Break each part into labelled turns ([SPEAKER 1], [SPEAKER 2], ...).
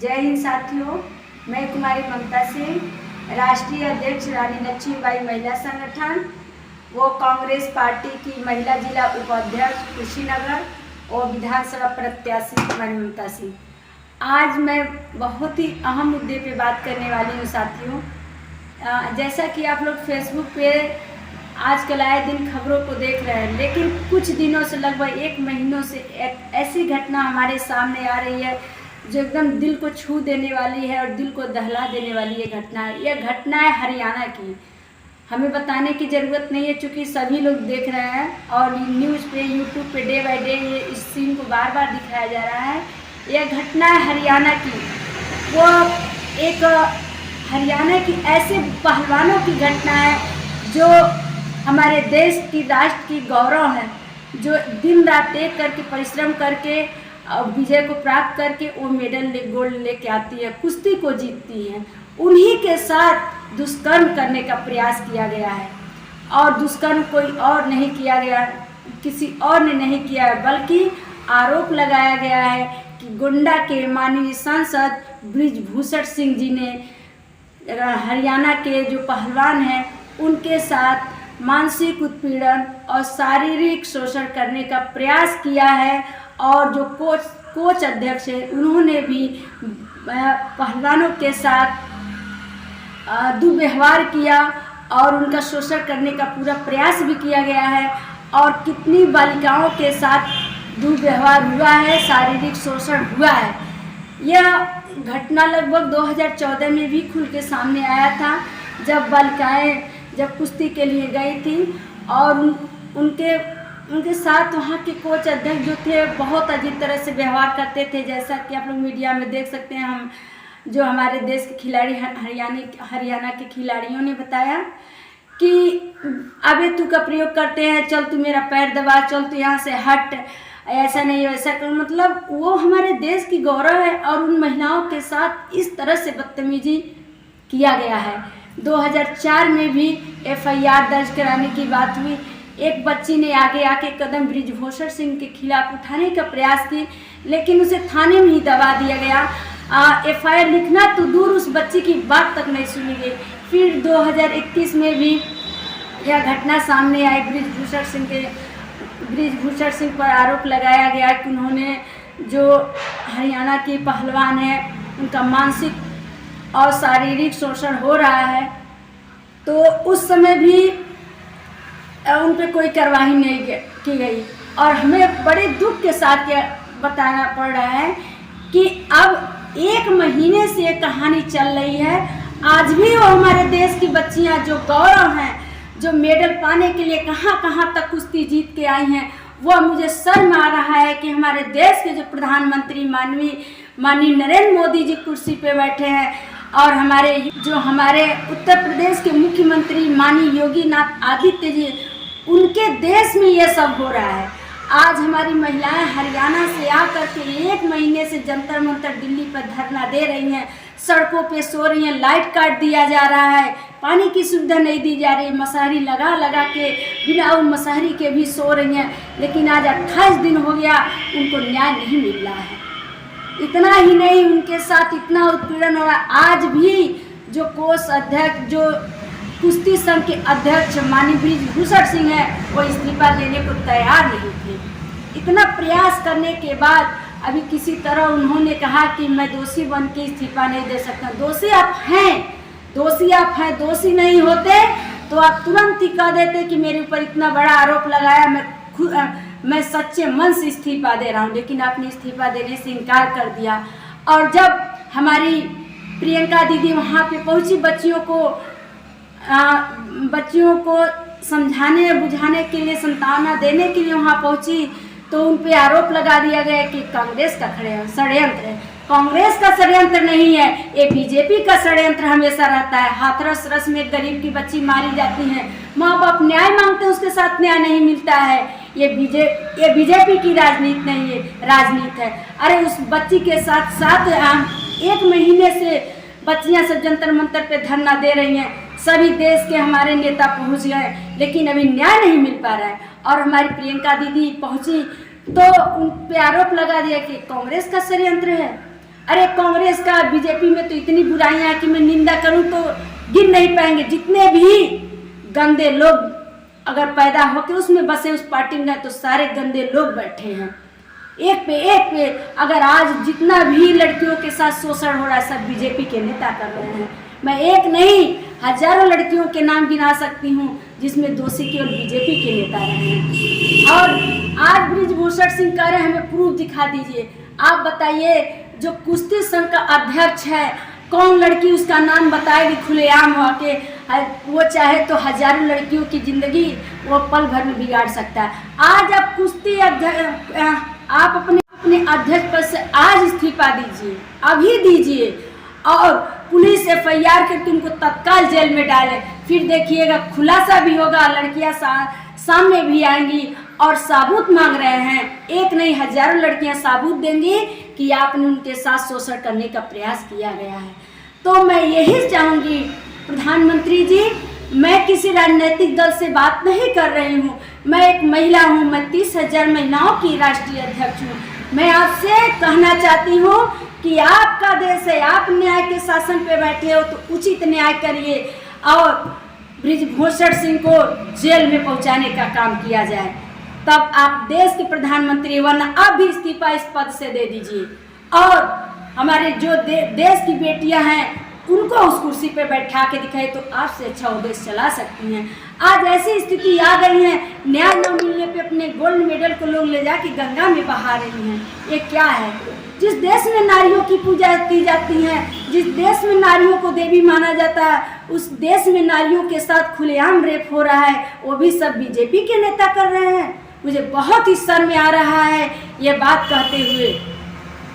[SPEAKER 1] जय हिंद साथियों, मैं कुमारी ममता सिंह, राष्ट्रीय अध्यक्ष रानी लक्ष्मीबाई महिला संगठन वो कांग्रेस पार्टी की महिला जिला उपाध्यक्ष कुशीनगर और विधानसभा प्रत्याशी कुमारी ममता सिंह। आज मैं बहुत ही अहम मुद्दे पे बात करने वाली हूँ साथियों। जैसा कि आप लोग फेसबुक पे आजकल आए दिन खबरों को देख रहे हैं, लेकिन कुछ दिनों से लगभग 1 महीनों से एक ऐसी घटना हमारे सामने आ रही है जो एकदम दिल को छू देने वाली है और दिल को दहला देने वाली ये घटना है। यह घटना है हरियाणा की। हमें बताने की ज़रूरत नहीं है, चूँकि सभी लोग देख रहे हैं और न्यूज़ पे यूट्यूब पे डे बाय डे ये इस सीन को बार बार दिखाया जा रहा है। यह घटना है हरियाणा की। वो एक हरियाणा की ऐसे पहलवानों की घटना है जो हमारे देश की, राष्ट्र की गौरव है, जो दिन रात एक करके परिश्रम करके विजय को प्राप्त करके वो मेडल गोल्ड लेके आती है, कुश्ती को जीतती है। उन्हीं के साथ दुष्कर्म करने का प्रयास किया गया है और दुष्कर्म कोई और नहीं किया गया, किसी और ने नहीं किया है, बल्कि आरोप लगाया गया है कि गोंडा के माननीय सांसद बृजभूषण सिंह जी ने हरियाणा के जो पहलवान हैं उनके साथ मानसिक उत्पीड़न और शारीरिक शोषण करने का प्रयास किया है। और जो कोच अध्यक्ष है उन्होंने भी पहलवानों के साथ दुर्व्यवहार किया और उनका शोषण करने का पूरा प्रयास भी किया गया है। और कितनी बालिकाओं के साथ दुर्व्यवहार हुआ है, शारीरिक शोषण हुआ है। यह घटना लगभग 2014 में भी खुल के सामने आया था, जब बालिकाएं जब कुश्ती के लिए गई थी और उनके साथ वहाँ के कोच अध्यक्ष जो थे बहुत अजीब तरह से व्यवहार करते थे। जैसा कि आप लोग मीडिया में देख सकते हैं, हम जो हमारे देश के खिलाड़ी हरियाणा के खिलाड़ियों ने बताया कि अबे तू का प्रयोग करते हैं, चल तू मेरा पैर दबा, चल तू यहाँ से हट, ऐसा नहीं वैसा कर। मतलब वो हमारे देश की गौरव है और उन महिलाओं के साथ इस तरह से बदतमीजी किया गया है। 2004 में भी FIR दर्ज कराने की बात हुई। एक बच्ची ने आगे आके कदम बृजभूषण सिंह के खिलाफ उठाने का प्रयास की, लेकिन उसे थाने में ही दबा दिया गया। FIR लिखना तो दूर, उस बच्ची की बात तक नहीं सुनी गई। फिर 2021 में भी यह घटना सामने आई। बृजभूषण सिंह पर आरोप लगाया गया कि उन्होंने जो हरियाणा के पहलवान हैं उनका मानसिक और शारीरिक शोषण हो रहा है। तो उस समय भी उन पर कोई कार्रवाई नहीं की गई और हमें बड़े दुख के साथ बताना पड़ रहा है कि अब 1 महीने से ये कहानी चल रही है। आज भी वो हमारे देश की बच्चियां जो गौरव हैं, जो मेडल पाने के लिए कहां कहां तक कुश्ती जीत के आई हैं, वो मुझे शर्म आ रहा है कि हमारे देश के जो प्रधानमंत्री माननीय नरेंद्र मोदी जी कुर्सी पे बैठे हैं और हमारे उत्तर प्रदेश के मुख्यमंत्री माननीय योगी आदित्य जी, उनके देश में ये सब हो रहा है। आज हमारी महिलाएं हरियाणा से आकर के 1 महीने से जंतर मंतर दिल्ली पर धरना दे रही हैं, सड़कों पे सो रही हैं, लाइट काट दिया जा रहा है, पानी की सुविधा नहीं दी जा रही, मशारी लगा के बिना मशारी के भी सो रही हैं। लेकिन आज 28 दिन हो गया, उनको न्याय नहीं मिल रहा है। इतना ही नहीं, उनके साथ इतना उत्पीड़न हो रहा है। आज भी जो कोष अध्यक्ष, जो कुश्ती संघ के अध्यक्ष माननीय बृजभूषण सिंह है, वो इस्तीफा देने को तैयार नहीं थे। इतना प्रयास करने के बाद अभी किसी तरह उन्होंने कहा कि मैं दोषी बन के इस्तीफा नहीं दे सकता। दोषी आप हैं, दोषी नहीं होते तो आप तुरंत ही कह देते कि मेरे ऊपर इतना बड़ा आरोप लगाया, मैं सच्चे मन से इस्तीफा दे रहा हूँ। लेकिन आपने इस्तीफा देने से इनकार कर दिया। और जब हमारी प्रियंका दीदी वहाँ पे पहुँची, बच्चियों को समझाने बुझाने के लिए, सांत्वना देने के लिए वहाँ पहुँची, तो उन पे आरोप लगा दिया गया कि कांग्रेस का षड्यंत्र है। कांग्रेस का षड्यंत्र नहीं है, ये बीजेपी का षड्यंत्र हमेशा रहता है। हाथरस रस में गरीब की बच्ची मारी जाती है, माँ बाप न्याय मांगते हैं, उसके साथ न्याय नहीं मिलता है। ये बीजेपी की राजनीति नहीं है, राजनीति है। अरे उस बच्ची के साथ 1 महीने से बच्चियां सब जंतर मंतर पे धरना दे रही हैं। सभी देश के हमारे नेता पहुंच गए, लेकिन अभी न्याय नहीं मिल पा रहा है। और हमारी प्रियंका दीदी पहुंची तो उन पे आरोप लगा दिया कि कांग्रेस का षड्यंत्र है। अरे कांग्रेस का बीजेपी में तो इतनी बुराइयां हैं कि मैं निंदा करूं तो गिन नहीं पाएंगे। जितने भी गंदे लोग अगर पैदा होकर उसमें बसे उस पार्टी में, तो सारे गंदे लोग बैठे हैं एक पे। अगर आज जितना भी लड़कियों के साथ शोषण हो रहा है सब बीजेपी के नेता कर रहे हैं। मैं एक नहीं हजारों लड़कियों के नाम गिना सकती हूँ जिसमें दोषी केवल बीजेपी के नेता रहे हैं। और आज बृजभूषण सिंह कह रहे हैं हमें प्रूफ दिखा दीजिए। आप बताइए, जो कुश्ती संघ का अध्यक्ष है, कौन लड़की उसका नाम बताएगी खुलेआम होके? वो चाहे तो हजारों लड़कियों की जिंदगी वो पल भर में बिगाड़ सकता है। आज आप कुश्ती आप अपने अध्यक्ष पद से आज इस्तीफा दीजिए, अभी दीजिए, और पुलिस FIR करके उनको तत्काल जेल में डाले। फिर देखिएगा खुलासा भी होगा, लड़कियां सामने भी आएंगी और सबूत मांग रहे हैं। एक नहीं हजारों लड़कियां सबूत देंगी कि आपने उनके साथ शोषण करने का प्रयास किया गया है। तो मैं यही चाहूँगी प्रधानमंत्री जी, मैं किसी राजनीतिक दल से बात नहीं कर रही हूँ, मैं एक महिला हूँ, मैं 30,000 महिलाओं की राष्ट्रीय अध्यक्ष हूँ। मैं आपसे कहना चाहती हूँ कि आपका देश है, आप न्याय के शासन पे बैठे हो तो उचित न्याय करिए और बृजभूषण सिंह को जेल में पहुंचाने का काम किया जाए, तब आप देश के प्रधानमंत्री, वरना अब भी इस्तीफा इस पद से दे दीजिए। और हमारे जो देश की बेटियां हैं उनको उस कुर्सी पे बैठा के दिखाए तो आपसे अच्छा वो देश चला सकती हैं। आज ऐसी स्थिति आ गई है, न्याय न मिलने पे अपने गोल्ड मेडल को लोग ले जाके गंगा में बहा रही हैं। ये क्या है? जिस देश में नारियों की पूजा की जाती है, जिस देश में नारियों को देवी माना जाता है, उस देश में नारियों के साथ खुलेआम रेप हो रहा है, वो भी सब बीजेपी के नेता कर रहे हैं। मुझे बहुत ही शर्म आ रहा है ये बात कहते हुए,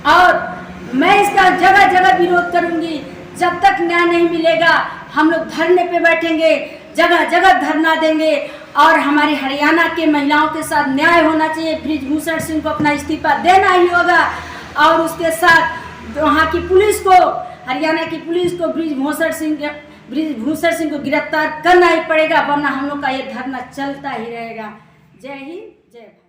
[SPEAKER 1] और मैं इसका जगह जगह विरोध करूंगी। जब तक न्याय नहीं मिलेगा हम लोग धरने पे बैठेंगे, जगह जगह धरना देंगे, और हमारी हरियाणा के महिलाओं के साथ न्याय होना चाहिए। बृजभूषण सिंह को अपना इस्तीफा देना ही होगा, और उसके साथ वहाँ की पुलिस को, हरियाणा की पुलिस को बृजभूषण सिंह को गिरफ्तार करना ही पड़ेगा, वरना हम लोग का ये धरना चलता ही रहेगा। जय हिंद, जय भारत।